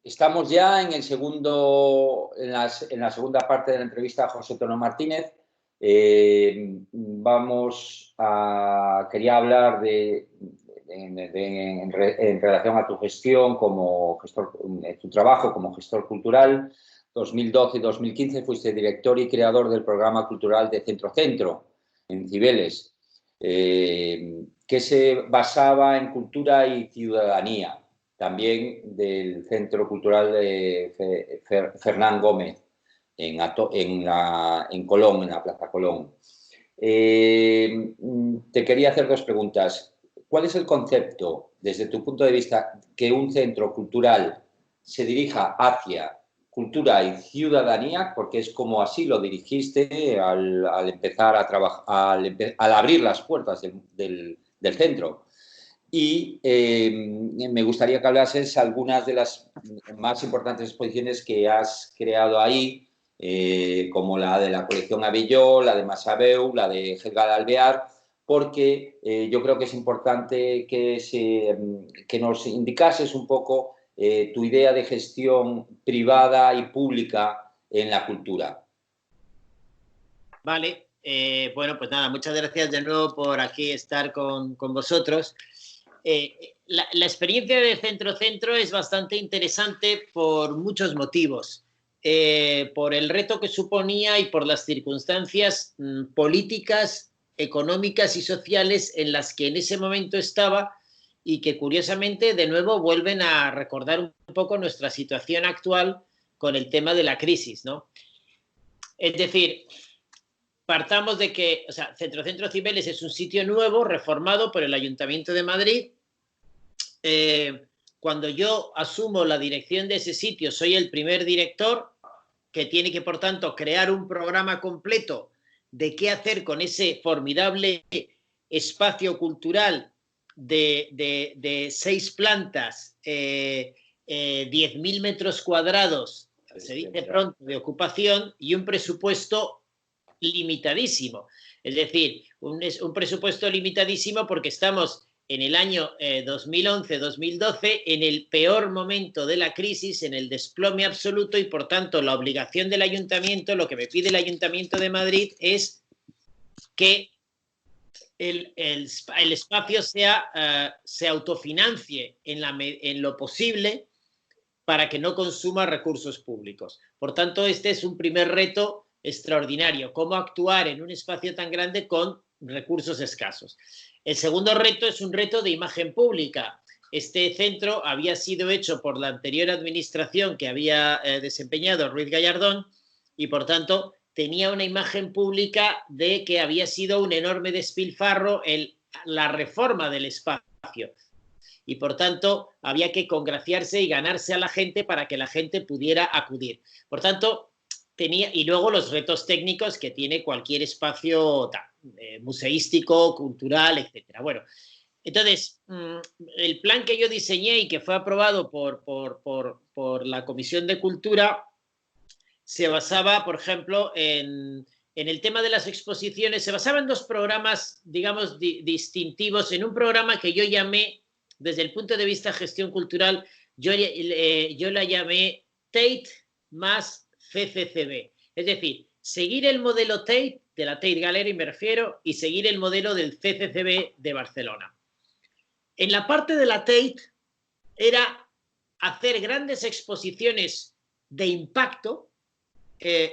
Estamos ya en el segundo, en la segunda parte de la entrevista a José Tono Martínez. Quería hablar en relación a tu gestión como gestor, tu trabajo como gestor cultural. 2012 y 2015 fuiste director y creador del programa cultural de Centro Centro, en Cibeles, que se basaba en cultura y ciudadanía, también del Centro Cultural de Fernán Gómez, en Colón, en la Plaza Colón. Te quería hacer dos preguntas. ¿Cuál es el concepto, desde tu punto de vista, que un centro cultural se dirija hacia cultura y ciudadanía? Porque es como así lo dirigiste al empezar a trabajar, al abrir las puertas del centro. Y me gustaría que hablases algunas de las más importantes exposiciones que has creado ahí, como la de la colección Abelló, la de Massabeu, la de Helga de Alvear, porque yo creo que es importante que nos indicases un poco tu idea de gestión privada y pública en la cultura. Vale, bueno, pues nada, muchas gracias de nuevo por aquí estar con vosotros. La experiencia de Centro Centro es bastante interesante por muchos motivos. Por el reto que suponía y por las circunstancias políticas, económicas y sociales en las que en ese momento estaba, y que curiosamente de nuevo vuelven a recordar un poco nuestra situación actual con el tema de la crisis, ¿no? Es decir, partamos de que, o sea, Centro Centro Cibeles es un sitio nuevo, reformado por el Ayuntamiento de Madrid. Cuando yo asumo la dirección de ese sitio, soy el primer director que tiene que, por tanto, crear un programa completo de qué hacer con ese formidable espacio cultural de 6 plantas, 10.000 metros cuadrados, se dice pronto, de ocupación, y un presupuesto limitadísimo. Es decir, un presupuesto limitadísimo porque estamos en el año 2011-2012, en el peor momento de la crisis, en el desplome absoluto, y por tanto la obligación del ayuntamiento, lo que me pide el Ayuntamiento de Madrid es que el espacio se autofinancie en lo posible para que no consuma recursos públicos. Por tanto, este es un primer reto extraordinario, cómo actuar en un espacio tan grande con recursos escasos. El segundo reto es un reto de imagen pública. Este centro había sido hecho por la anterior administración que había desempeñado Ruiz Gallardón, y por tanto tenía una imagen pública de que había sido un enorme despilfarro la reforma del espacio. Y por tanto había que congraciarse y ganarse a la gente para que la gente pudiera acudir. Por tanto, y luego los retos técnicos que tiene cualquier espacio museístico, cultural, etc. Bueno, entonces, el plan que yo diseñé y que fue aprobado por la Comisión de Cultura se basaba, por ejemplo, en el tema de las exposiciones. Se basaba en dos programas, digamos, distintivos. En un programa que yo llamé, desde el punto de vista de gestión cultural, yo la llamé Tate más CCCB. Es decir, seguir el modelo Tate, de la Tate Gallery me refiero, y seguir el modelo del CCCB de Barcelona. En la parte de la Tate era hacer grandes exposiciones de impacto,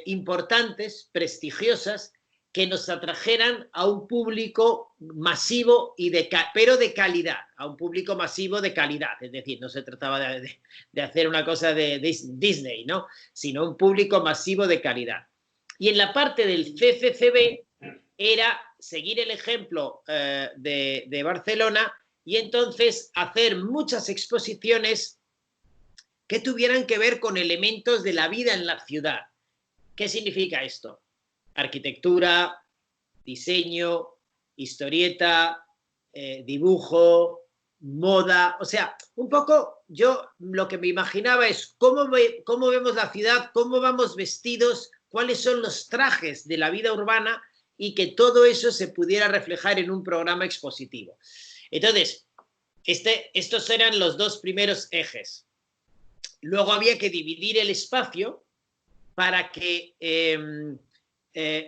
importantes, prestigiosas, que nos atrajeran a un público masivo, pero de calidad, a un público masivo de calidad. Es decir, no se trataba de hacer una cosa de Disney, ¿no? Sino un público masivo de calidad. Y en la parte del CCCB era seguir el ejemplo de Barcelona, y entonces hacer muchas exposiciones que tuvieran que ver con elementos de la vida en la ciudad. ¿Qué significa esto? Arquitectura, diseño, historieta, dibujo, moda. O sea, un poco yo lo que me imaginaba es cómo vemos la ciudad, cómo vamos vestidos, cuáles son los trajes de la vida urbana, y que todo eso se pudiera reflejar en un programa expositivo. Entonces, estos eran los dos primeros ejes. luego había que dividir el espacio para que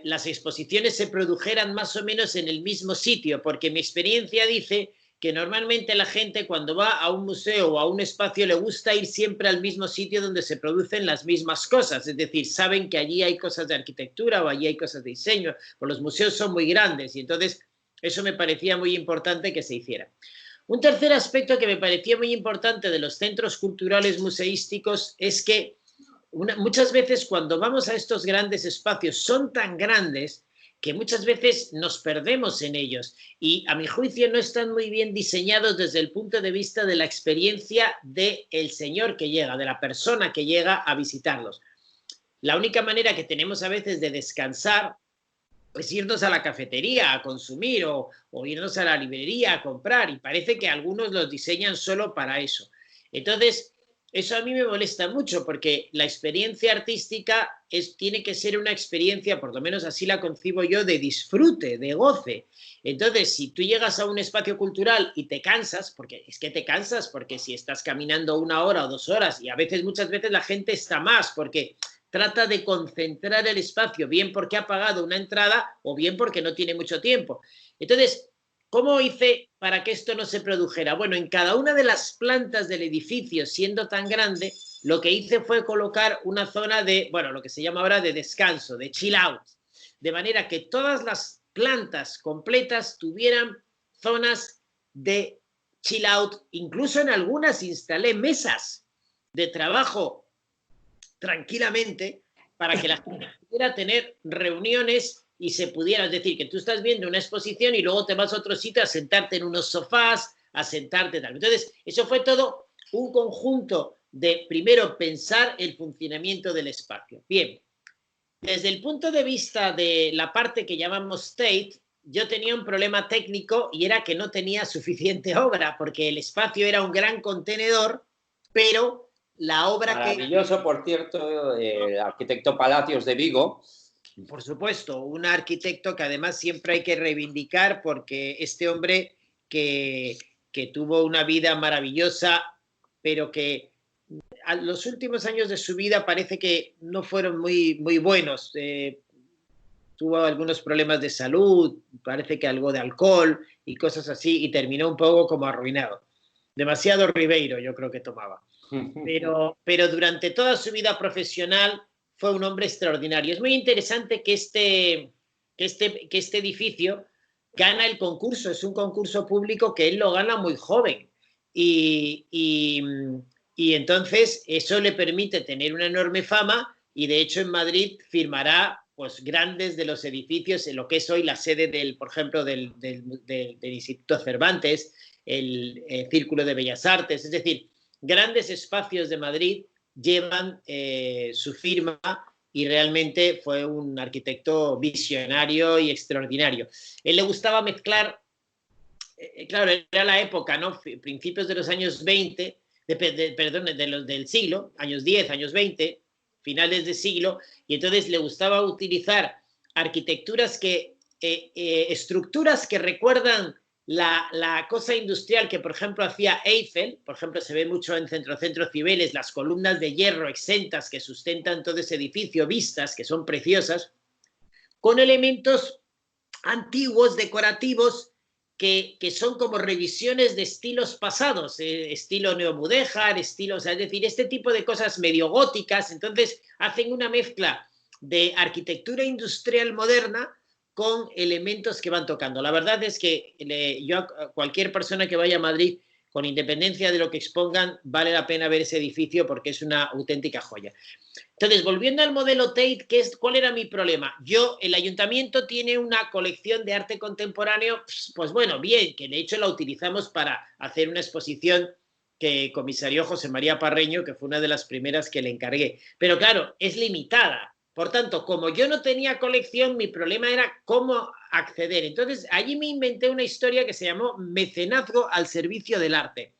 las exposiciones se produjeran más o menos en el mismo sitio, porque mi experiencia dice que normalmente la gente cuando va a un museo o a un espacio le gusta ir siempre al mismo sitio donde se producen las mismas cosas, es decir, saben que allí hay cosas de arquitectura o allí hay cosas de diseño, o los museos son muy grandes y entonces eso me parecía muy importante que se hiciera. Un tercer aspecto que me parecía muy importante de los centros culturales museísticos es que muchas veces cuando vamos a estos grandes espacios son tan grandes que muchas veces nos perdemos en ellos y a mi juicio no están muy bien diseñados desde el punto de vista de la experiencia del señor que llega, de la persona que llega a visitarlos. La única manera que tenemos a veces de descansar es irnos a la cafetería a consumir o irnos a la librería a comprar y parece que algunos los diseñan solo para eso. Entonces, eso a mí me molesta mucho porque la experiencia artística tiene que ser una experiencia, por lo menos así la concibo yo, de disfrute, de goce. Entonces, si tú llegas a un espacio cultural y te cansas, porque es que te cansas, porque si estás caminando 1 hora o 2 horas y a veces, muchas veces la gente está más porque trata de concentrar el espacio, bien porque ha pagado una entrada o bien porque no tiene mucho tiempo. Entonces, ¿cómo hice para que esto no se produjera? Bueno, en cada una de las plantas del edificio, siendo tan grande, lo que hice fue colocar una zona de, bueno, lo que se llama ahora de descanso, de chill out, de manera que todas las plantas completas tuvieran zonas de chill out, incluso en algunas instalé mesas de trabajo tranquilamente para que la gente pudiera tener reuniones y se pudiera, es decir, que tú estás viendo una exposición y luego te vas a otro sitio a sentarte en unos sofás, a sentarte tal. Entonces, eso fue todo un conjunto de, primero, pensar el funcionamiento del espacio. Bien, desde el punto de vista de la parte que llamamos State, yo tenía un problema técnico y era que no tenía suficiente obra, porque el espacio era un gran contenedor, pero la obra maravilloso, por cierto, el arquitecto Palacios de Vigo. Por supuesto, un arquitecto que además siempre hay que reivindicar porque este hombre que tuvo una vida maravillosa, pero que a los últimos años de su vida parece que no fueron muy, muy buenos. Tuvo algunos problemas de salud, parece que algo de alcohol y cosas así, y terminó un poco como arruinado. Demasiado Ribeiro yo creo que tomaba. Pero durante toda su vida profesional fue un hombre extraordinario. Es muy interesante que este edificio gana el concurso, es un concurso público que él lo gana muy joven. Y entonces eso le permite tener una enorme fama y de hecho en Madrid firmará pues grandes de los edificios en lo que es hoy la sede del, por ejemplo, del Instituto Cervantes, el Círculo de Bellas Artes, es decir, grandes espacios de Madrid llevan su firma y realmente fue un arquitecto visionario y extraordinario. Él le gustaba mezclar, claro, era la época, ¿no? Principios de los años 20, perdón, del siglo, años 10, años 20, finales de siglo, y entonces le gustaba utilizar arquitecturas estructuras que recuerdan la cosa industrial que, por ejemplo, hacía Eiffel, por ejemplo, se ve mucho en Centro Cibeles, las columnas de hierro exentas que sustentan todo ese edificio, vistas, que son preciosas, con elementos antiguos, decorativos, que son como revisiones de estilos pasados, estilo neomudéjar, estilo, o sea, es decir, este tipo de cosas medio góticas, entonces hacen una mezcla de arquitectura industrial moderna con elementos que van tocando. La verdad es que yo a cualquier persona que vaya a Madrid, con independencia de lo que expongan, vale la pena ver ese edificio porque es una auténtica joya. Entonces, volviendo al modelo Tate, ¿cuál era mi problema? El ayuntamiento tiene una colección de arte contemporáneo, pues bueno, bien, que de hecho la utilizamos para hacer una exposición que comisarió José María Parreño, que fue una de las primeras que le encargué. Pero claro, es limitada. Por tanto, como yo no tenía colección, mi problema era cómo acceder. Entonces, allí me inventé una historia que se llamó mecenazgo al servicio del arte.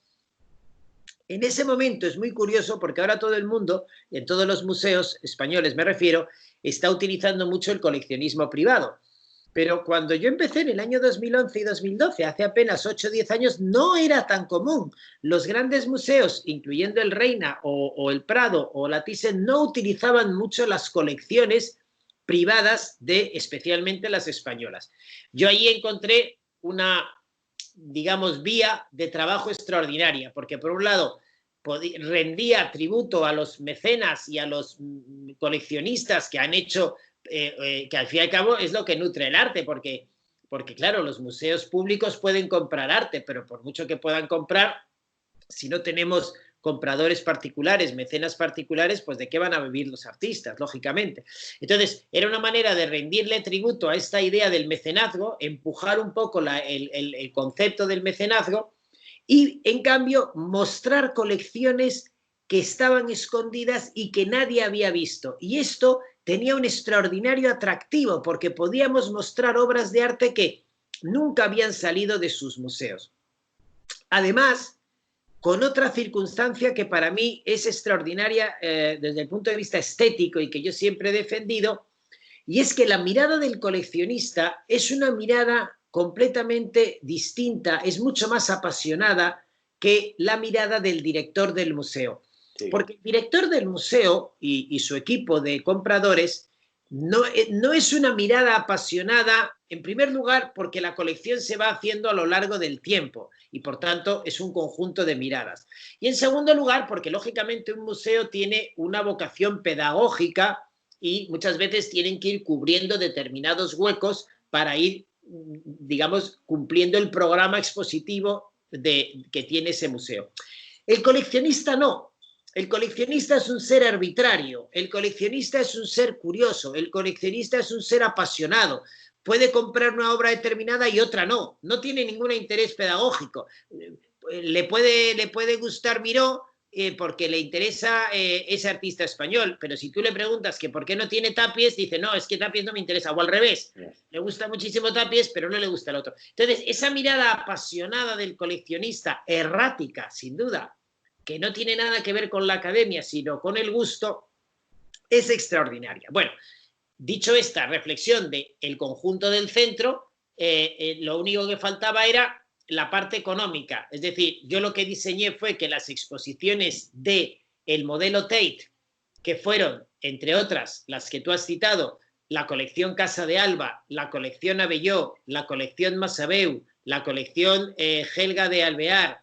En ese momento es muy curioso porque ahora todo el mundo, en todos los museos españoles me refiero, está utilizando mucho el coleccionismo privado. Pero cuando yo empecé en el año 2011 y 2012, hace apenas 8 o 10 años, no era tan común. Los grandes museos, incluyendo el Reina o el Prado o la Thyssen, no utilizaban mucho las colecciones privadas de especialmente las españolas. Yo ahí encontré una, digamos, vía de trabajo extraordinaria, porque por un lado rendía tributo a los mecenas y a los coleccionistas que han hecho, que al fin y al cabo es lo que nutre el arte, porque claro, los museos públicos pueden comprar arte, pero por mucho que puedan comprar, si no tenemos compradores particulares, mecenas particulares, pues de qué van a vivir los artistas, lógicamente. Entonces, era una manera de rendirle tributo a esta idea del mecenazgo, empujar un poco el concepto del mecenazgo y, en cambio, mostrar colecciones que estaban escondidas y que nadie había visto. Y esto tenía un extraordinario atractivo porque podíamos mostrar obras de arte que nunca habían salido de sus museos. Además, con otra circunstancia que para mí es extraordinaria desde el punto de vista estético y que yo siempre he defendido, y es que la mirada del coleccionista es una mirada completamente distinta, es mucho más apasionada que la mirada del director del museo. Sí. Porque el director del museo y su equipo de compradores no es una mirada apasionada, en primer lugar, porque la colección se va haciendo a lo largo del tiempo y, por tanto, es un conjunto de miradas. Y, en segundo lugar, porque, lógicamente, un museo tiene una vocación pedagógica y muchas veces tienen que ir cubriendo determinados huecos para ir, digamos, cumpliendo el programa expositivo que tiene ese museo. El coleccionista no. El coleccionista es un ser arbitrario, el coleccionista es un ser curioso, el coleccionista es un ser apasionado. Puede comprar una obra determinada y otra no. No tiene ningún interés pedagógico. Le puede gustar Miró porque le interesa ese artista español, pero si tú le preguntas que por qué no tiene Tapies, dice, no, es que Tapies no me interesa, o al revés. Le gusta muchísimo Tapies, pero no le gusta el otro. Entonces, esa mirada apasionada del coleccionista, errática, sin duda, que no tiene nada que ver con la academia, sino con el gusto, es extraordinaria. Bueno, dicho esta reflexión del conjunto del centro, lo único que faltaba era la parte económica. Es decir, yo lo que diseñé fue que las exposiciones del modelo Tate, que fueron, entre otras, las que tú has citado, la colección Casa de Alba, la colección Abelló, la colección Massabeu, la colección Helga de Alvear,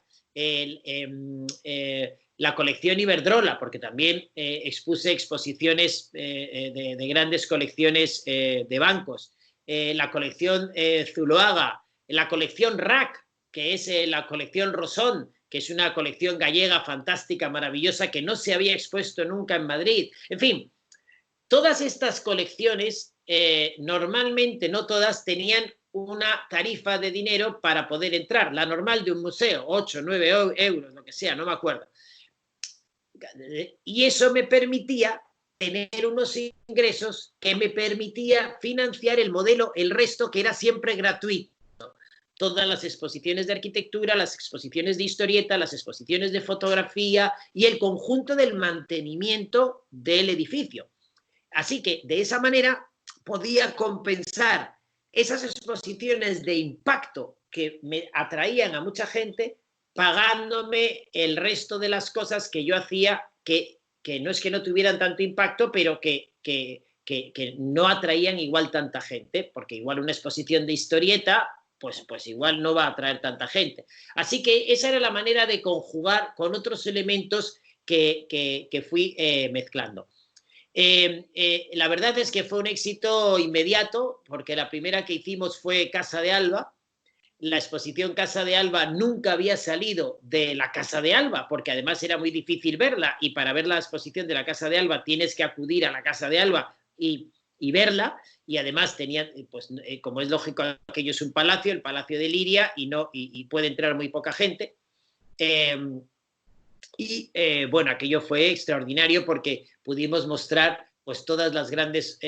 la colección Iberdrola, porque también expuse exposiciones de grandes colecciones de bancos, la colección Zuloaga, la colección RAC, que es la colección Rosón, que es una colección gallega fantástica, maravillosa, que no se había expuesto nunca en Madrid. En fin, todas estas colecciones, normalmente no todas, tenían una tarifa de dinero para poder entrar, la normal de un museo, 8, 9 euros, lo que sea, no me acuerdo. Y eso me permitía tener unos ingresos que me permitía financiar el modelo, el resto que era siempre gratuito. Todas las exposiciones de arquitectura, las exposiciones de historieta, las exposiciones de fotografía y el conjunto del mantenimiento del edificio. Así que, de esa manera, podía compensar esas exposiciones de impacto que me atraían a mucha gente, pagándome el resto de las cosas que yo hacía, que no es que no tuvieran tanto impacto, pero que no atraían igual tanta gente, porque igual una exposición de historieta, pues igual no va a atraer tanta gente. Así que esa era la manera de conjugar con otros elementos que fui mezclando. La verdad es que fue un éxito inmediato, porque la primera que hicimos fue Casa de Alba. La exposición Casa de Alba nunca había salido de la Casa de Alba, porque además era muy difícil verla, y para ver la exposición de la Casa de Alba tienes que acudir a la Casa de Alba y verla, y además tenía, pues, como es lógico, aquello es un palacio, el Palacio de Liria, y puede entrar muy poca gente. Bueno, aquello fue extraordinario porque pudimos mostrar pues todas las grandes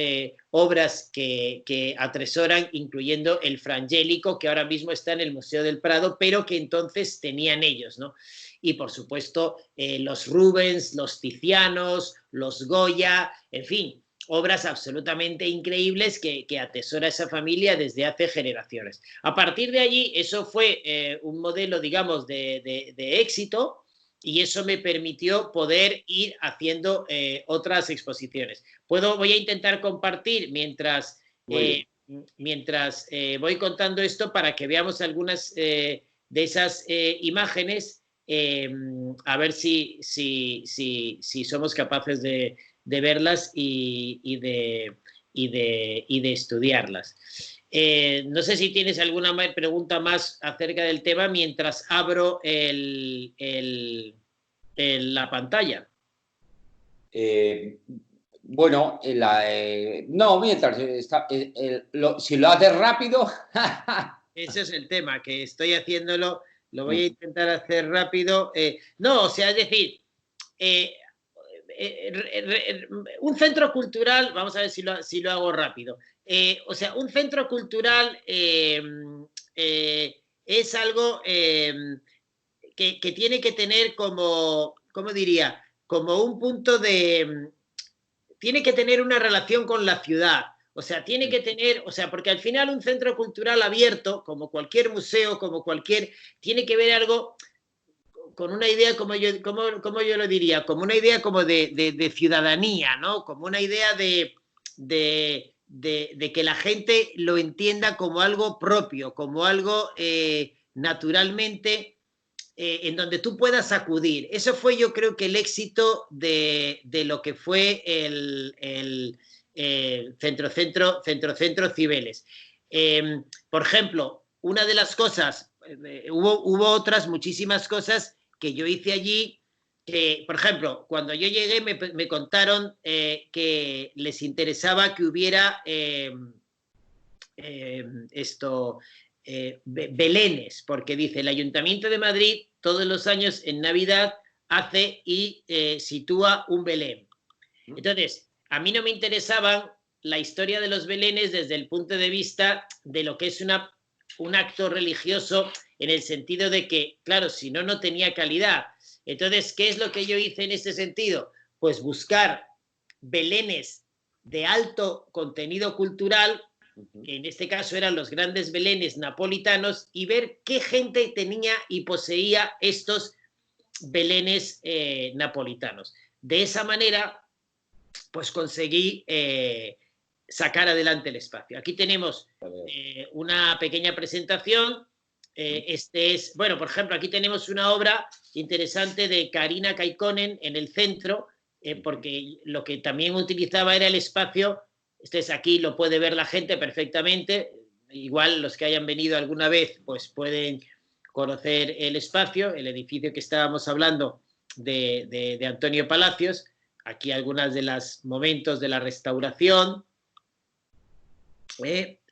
obras que atesoran, incluyendo el Frangélico, que ahora mismo está en el Museo del Prado, pero que entonces tenían ellos, ¿no? Y, por supuesto, los Rubens, los Tizianos, los Goya, en fin, obras absolutamente increíbles que atesora esa familia desde hace generaciones. A partir de allí, eso fue un modelo, digamos, de éxito, y eso me permitió poder ir haciendo otras exposiciones. Voy a intentar compartir mientras voy contando esto para que veamos algunas de esas imágenes, a ver si somos capaces de verlas y de estudiarlas. No sé si tienes alguna pregunta más acerca del tema mientras abro la pantalla. Bueno, no, mientras si lo haces rápido. Ese es el tema, que estoy haciéndolo, lo voy a intentar hacer rápido. No, o sea, es decir, un centro cultural, vamos a ver si lo hago rápido. O sea, un centro cultural es algo que tiene que tener como, ¿cómo diría? Como un punto de... Tiene que tener una relación con la ciudad. O sea, tiene que tener, o sea, porque al final un centro cultural abierto, como cualquier museo, tiene que ver algo con una idea, como yo lo diría, como una idea como de ciudadanía, ¿no? Como una idea de que la gente lo entienda como algo propio, como algo naturalmente en donde tú puedas acudir. Eso fue, yo creo, que el éxito de lo que fue el Centro Cibeles. Por ejemplo, una de las cosas, hubo otras muchísimas cosas que yo hice allí, que, por ejemplo, cuando yo llegué me contaron que les interesaba que hubiera belenes, porque dice, el Ayuntamiento de Madrid todos los años en Navidad hace y sitúa un Belén. Entonces, a mí no me interesaban la historia de los belenes desde el punto de vista de lo que es un acto religioso, en el sentido de que, claro, si no, no tenía calidad. Entonces, ¿qué es lo que yo hice en ese sentido? Pues buscar belenes de alto contenido cultural, que en este caso eran los grandes belenes napolitanos, y ver qué gente tenía y poseía estos belenes napolitanos. De esa manera, pues conseguí sacar adelante el espacio. Aquí tenemos una pequeña presentación. Bueno, por ejemplo, aquí tenemos una obra interesante de Kaarina Kaikkonen en el centro, porque lo que también utilizaba era el espacio. Aquí lo puede ver la gente perfectamente. Igual los que hayan venido alguna vez, pues pueden conocer el espacio, el edificio que estábamos hablando de Antonio Palacios. Aquí algunos de los momentos de la restauración.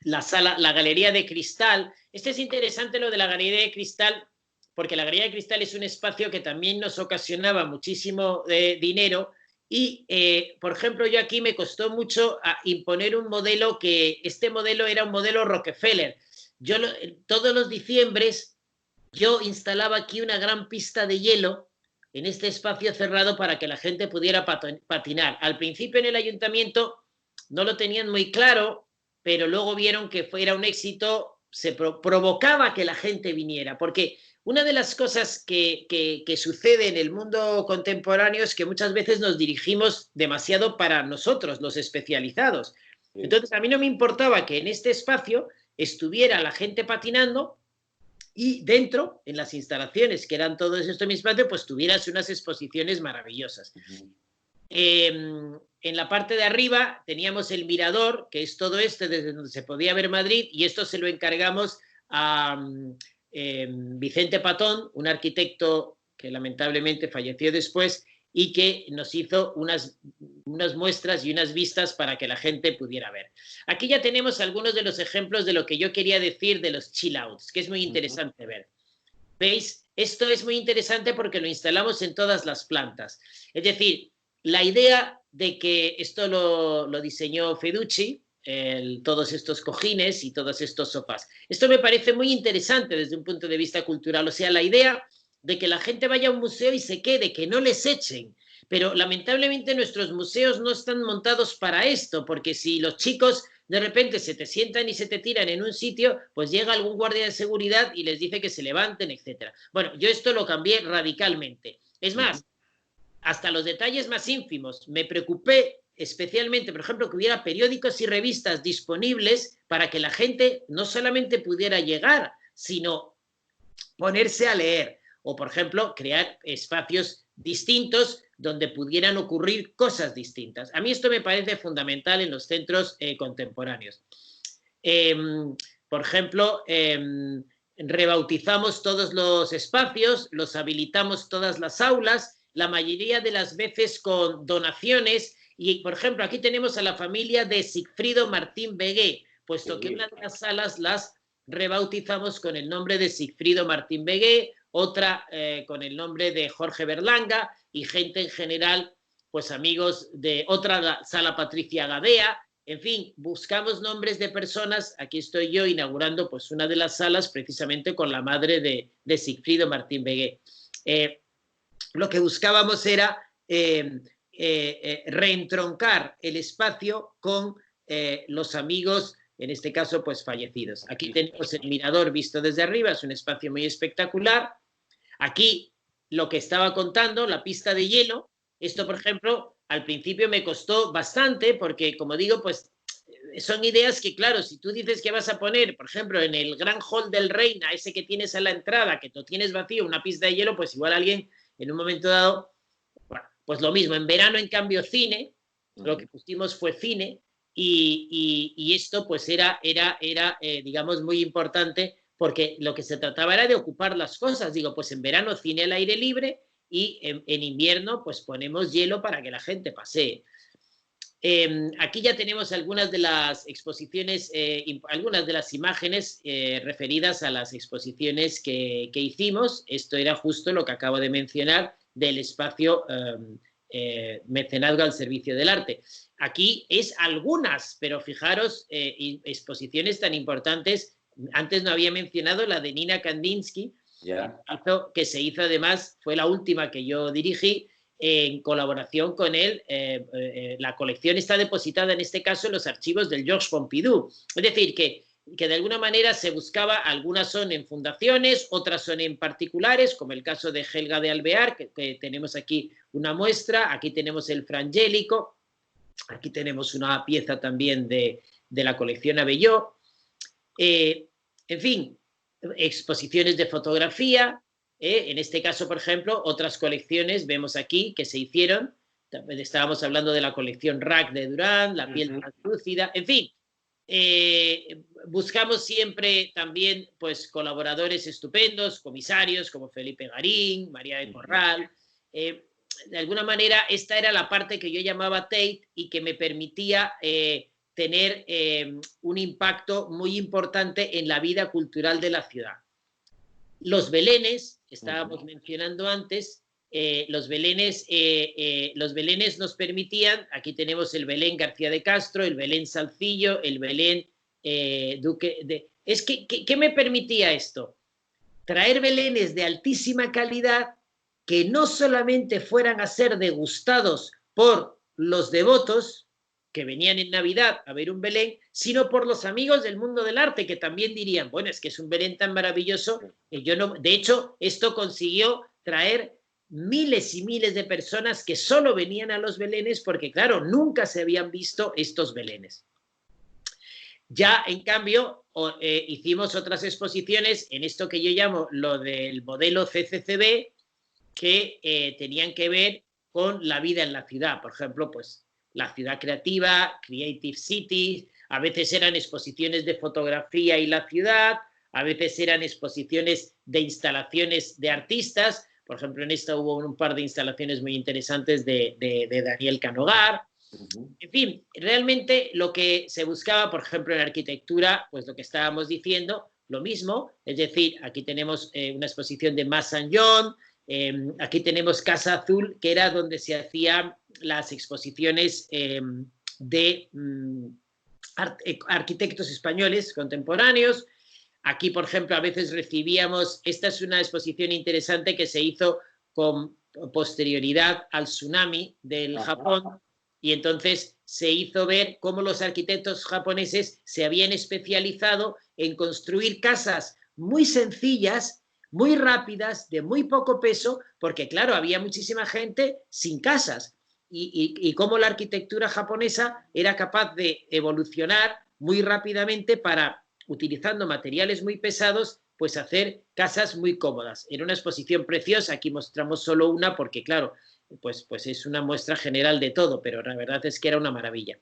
La Galería de Cristal. Es interesante lo de la Galería de Cristal, porque la Galería de Cristal es un espacio que también nos ocasionaba muchísimo dinero. Y, por ejemplo, yo aquí me costó mucho imponer un modelo este modelo era un modelo Rockefeller. Todos los diciembres yo instalaba aquí una gran pista de hielo en este espacio cerrado para que la gente pudiera patinar. Al principio en el ayuntamiento no lo tenían muy claro, pero luego vieron que era un éxito, se provocaba que la gente viniera, porque una de las cosas que sucede en el mundo contemporáneo es que muchas veces nos dirigimos demasiado para nosotros, los especializados. Entonces, a mí no me importaba que en este espacio estuviera la gente patinando y dentro, en las instalaciones, que eran todos estos mis espacios, pues tuvieras unas exposiciones maravillosas. En la parte de arriba teníamos el mirador, que es todo desde donde se podía ver Madrid, y esto se lo encargamos a Vicente Patón, un arquitecto que lamentablemente falleció después y que nos hizo unas muestras y unas vistas para que la gente pudiera ver. Aquí ya tenemos algunos de los ejemplos de lo que yo quería decir de los chill outs, que es muy interesante ver. ¿Veis? Esto es muy interesante porque lo instalamos en todas las plantas. Es decir, la idea de que esto lo diseñó Feducci, todos estos cojines y todos estos sofás. Esto me parece muy interesante desde un punto de vista cultural. O sea, la idea de que la gente vaya a un museo y se quede, que no les echen. Pero lamentablemente nuestros museos no están montados para esto, porque si los chicos de repente se te sientan y se te tiran en un sitio, pues llega algún guardia de seguridad y les dice que se levanten, etc. Bueno, yo esto lo cambié radicalmente. Es más, hasta los detalles más ínfimos. Me preocupé especialmente, por ejemplo, que hubiera periódicos y revistas disponibles para que la gente no solamente pudiera llegar, sino ponerse a leer. O, por ejemplo, crear espacios distintos donde pudieran ocurrir cosas distintas. A mí esto me parece fundamental en los centros contemporáneos. Por ejemplo, rebautizamos todos los espacios, los habilitamos todas las aulas, la mayoría de las veces con donaciones. Y, por ejemplo, aquí tenemos a la familia de Sigfrido Martín Begué, puesto que una de las salas las rebautizamos con el nombre de Sigfrido Martín Begué, otra con el nombre de Jorge Berlanga, y gente en general, pues amigos de otra sala, Patricia Gadea. En fin, buscamos nombres de personas. Aquí estoy yo inaugurando pues una de las salas precisamente con la madre de Sigfrido Martín Begué. Lo que buscábamos era reentroncar el espacio con los amigos, en este caso, pues fallecidos. Aquí tenemos el mirador visto desde arriba, es un espacio muy espectacular. Aquí lo que estaba contando, la pista de hielo, esto, por ejemplo, al principio me costó bastante porque, como digo, pues son ideas que, claro, si tú dices que vas a poner, por ejemplo, en el gran hall del Reina, ese que tienes a la entrada, que lo tienes vacío, una pista de hielo, pues igual alguien en un momento dado, bueno, pues lo mismo. En verano, en cambio, cine, lo que pusimos fue cine, y esto pues era digamos, muy importante, porque lo que se trataba era de ocupar las cosas. Digo, pues en verano cine al aire libre, y en invierno pues ponemos hielo para que la gente pasee. Aquí ya tenemos algunas de las exposiciones, algunas de las imágenes referidas a las exposiciones que hicimos. Esto era justo lo que acabo de mencionar del espacio mecenazgo al servicio del arte. Aquí es algunas, pero fijaros, exposiciones tan importantes. Antes no había mencionado la de Nina Kandinsky, que se hizo además, fue la última que yo dirigí, en colaboración con él. La colección está depositada en este caso en los archivos del Georges Pompidou. Es decir, que de alguna manera se buscaba, algunas son en fundaciones, otras son en particulares, como el caso de Helga de Alvear, que tenemos aquí una muestra. Aquí tenemos el Frangélico, aquí tenemos una pieza también de la colección Abelló. En fin, exposiciones de fotografía. En este caso, por ejemplo, otras colecciones vemos aquí que se hicieron. Estábamos hablando de la colección Rack de Durán, la piel translúcida, en fin. Buscamos siempre también pues colaboradores estupendos, comisarios como Felipe Garín, María de Corral. De alguna manera esta era la parte que yo llamaba Tate y que me permitía tener un impacto muy importante en la vida cultural de la ciudad. Los belenes, estábamos mencionando antes, los belenes nos permitían, aquí tenemos el Belén García de Castro, el Belén Salcillo, el Belén Duque de... ¿Qué me permitía esto? Traer belenes de altísima calidad que no solamente fueran a ser degustados por los devotos que venían en Navidad a ver un Belén, sino por los amigos del mundo del arte, que también dirían, bueno, es que es un Belén tan maravilloso que yo no... De hecho, esto consiguió traer miles y miles de personas que solo venían a los belenes porque, claro, nunca se habían visto estos belenes. Ya, en cambio, hicimos otras exposiciones en esto que yo llamo lo del modelo CCCB, que tenían que ver con la vida en la ciudad. Por ejemplo, pues la ciudad creativa, Creative City, a veces eran exposiciones de fotografía y la ciudad, a veces eran exposiciones de instalaciones de artistas. Por ejemplo, en esta hubo un par de instalaciones muy interesantes de Daniel Canogar. En fin, realmente lo que se buscaba, por ejemplo, en arquitectura, pues lo que estábamos diciendo, lo mismo. Es decir, aquí tenemos una exposición de Mas Saint John, aquí tenemos Casa Azul, que era donde se hacían las exposiciones de arquitectos españoles contemporáneos. Aquí, por ejemplo, a veces recibíamos, esta es una exposición interesante que se hizo con posterioridad al tsunami del Japón, y entonces se hizo ver cómo los arquitectos japoneses se habían especializado en construir casas muy sencillas, muy rápidas, de muy poco peso, porque claro, había muchísima gente sin casas, y cómo la arquitectura japonesa era capaz de evolucionar muy rápidamente para, utilizando materiales muy pesados, pues hacer casas muy cómodas. Era una exposición preciosa, aquí mostramos solo una porque, claro, pues es una muestra general de todo, pero la verdad es que era una maravilla.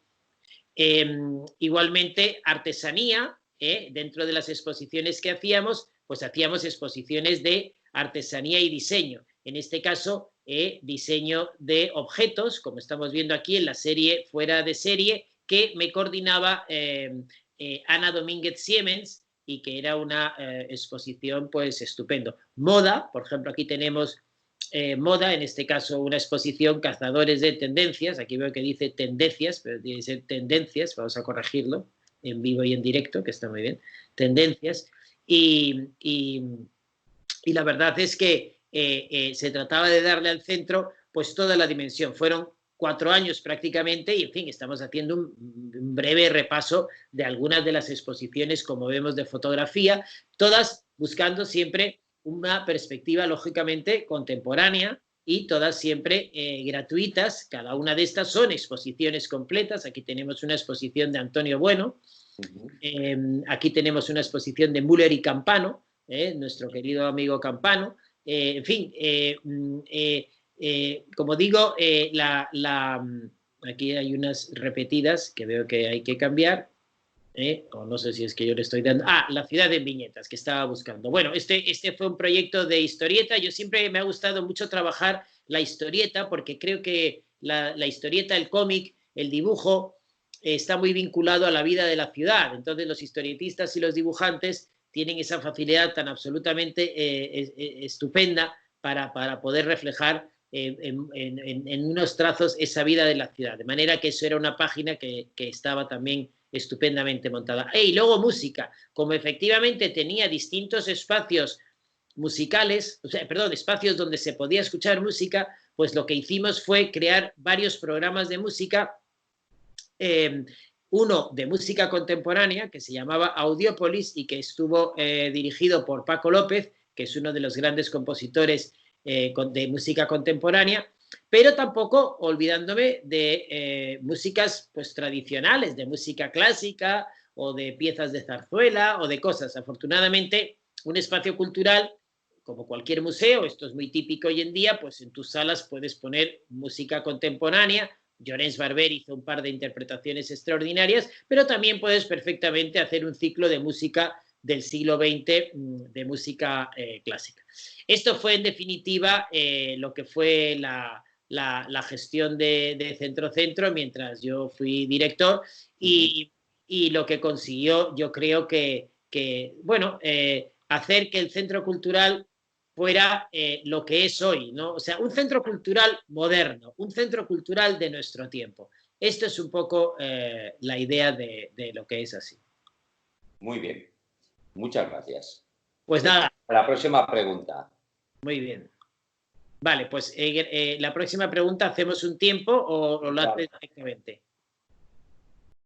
Igualmente, artesanía, dentro de las exposiciones que hacíamos, pues hacíamos exposiciones de artesanía y diseño. En este caso, diseño de objetos, como estamos viendo aquí en la serie Fuera de Serie, que me coordinaba Ana Domínguez Siemens, y que era una exposición pues estupendo. Moda, por ejemplo, aquí tenemos moda, en este caso una exposición Cazadores de Tendencias, aquí veo que dice tendencias, pero tiene que ser tendencias, vamos a corregirlo en vivo y en directo, que está muy bien, tendencias, y la verdad es que se trataba de darle al centro pues toda la dimensión. Fueron 4 años prácticamente, y en fin, estamos haciendo un breve repaso de algunas de las exposiciones, como vemos, de fotografía, todas buscando siempre una perspectiva lógicamente contemporánea, y todas siempre gratuitas. Cada una de estas son exposiciones completas. Aquí tenemos una exposición de Antonio Bueno, aquí tenemos una exposición de Müller y Campano, nuestro querido amigo Campano. En fin, como digo, aquí hay unas repetidas que veo que hay que cambiar, o no sé si es que yo le estoy dando... La ciudad de viñetas, que estaba buscando. Bueno, este fue un proyecto de historieta. Yo siempre me ha gustado mucho trabajar la historieta, porque creo que la historieta, el cómic, el dibujo, está muy vinculado a la vida de la ciudad. Entonces los historietistas y los dibujantes tienen esa facilidad tan absolutamente estupenda para poder reflejar en unos trazos esa vida de la ciudad. De manera que eso era una página que estaba también estupendamente montada. Y luego música. Como efectivamente tenía distintos espacios musicales, espacios donde se podía escuchar música, pues lo que hicimos fue crear varios programas de música. Uno de música contemporánea que se llamaba Audiópolis y que estuvo dirigido por Paco López, que es uno de los grandes compositores de música contemporánea, pero tampoco olvidándome de músicas pues tradicionales, de música clásica o de piezas de zarzuela o de cosas. Afortunadamente, un espacio cultural, como cualquier museo, esto es muy típico hoy en día, pues en tus salas puedes poner música contemporánea. Llorens Barber hizo un par de interpretaciones extraordinarias, pero también puedes perfectamente hacer un ciclo de música del siglo XX, de música clásica. Esto fue, en definitiva, lo que fue la gestión de Centro mientras yo fui director, y lo que consiguió, yo creo que bueno, hacer que el Centro Cultural fuera lo que es hoy, ¿no? O sea, un centro cultural moderno, un centro cultural de nuestro tiempo. Esto es un poco la idea de lo que es así. Muy bien. Muchas gracias. Pues nada. La próxima pregunta. Muy bien. Vale, pues la próxima pregunta, ¿hacemos un tiempo o lo haces directamente?